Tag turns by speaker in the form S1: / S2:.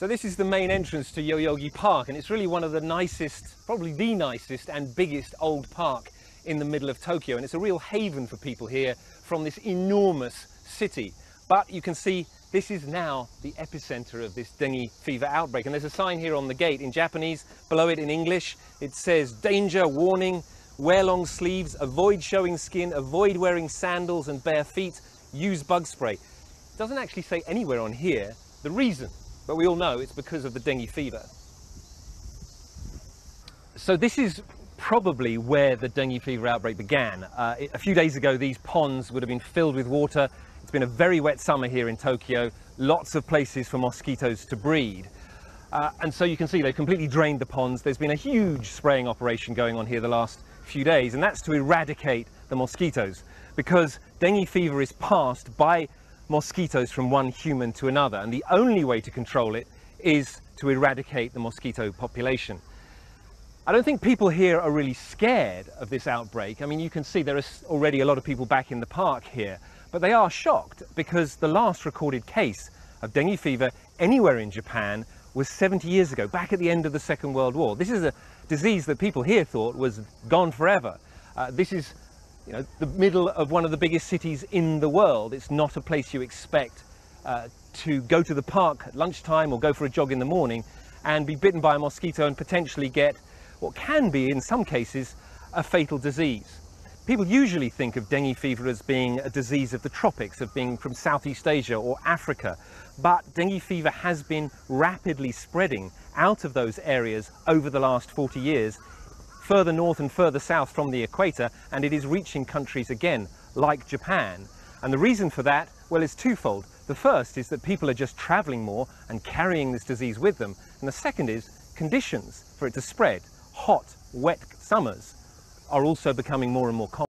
S1: So this is the main entrance to Yoyogi Park, and it's really one of the nicest, probably the nicest and biggest old park in the middle of Tokyo, and it's a real haven for people here from this enormous city. But you can see this is now the epicenter of this dengue fever outbreak, and there's a sign here on the gate in Japanese, below it in English. It says, "Danger, warning, wear long sleeves, avoid showing skin, avoid wearing sandals and bare feet, use bug spray." It doesn't actually say anywhere on here the reason, but we all know it's because of the dengue fever. So this is probably where the dengue fever outbreak began. A few days ago, these ponds would have been filled with water. It's been a very wet summer here in Tokyo, lots of places for mosquitoes to breed. And so you can see they've completely drained the ponds. There's been a huge spraying operation going on here the last few days, and that's to eradicate the mosquitoes, because dengue fever is passed by mosquitoes from one human to another, and the only way to control it is to eradicate the mosquito population. I don't think people here are really scared of this outbreak. I mean, you can see there is already a lot of people back in the park here, but they are shocked because the last recorded case of dengue fever anywhere in Japan was 70 years ago, back at the end of the Second World War. This is a disease that people here thought was gone forever. This is, you know, the middle of one of the biggest cities in the world. It's not a place you expect to go to the park at lunchtime or go for a jog in the morning and be bitten by a mosquito and potentially get what can be, in some cases, a fatal disease. People usually think of dengue fever as being a disease of the tropics, of being from Southeast Asia or Africa, but dengue fever has been rapidly spreading out of those areas over the last 40 years, further north and further south from the equator, and it is reaching countries again, like Japan. And the reason for that, well, is twofold. The first is that people are just traveling more and carrying this disease with them, and the second is conditions for it to spread. Hot, wet summers are also becoming more and more common.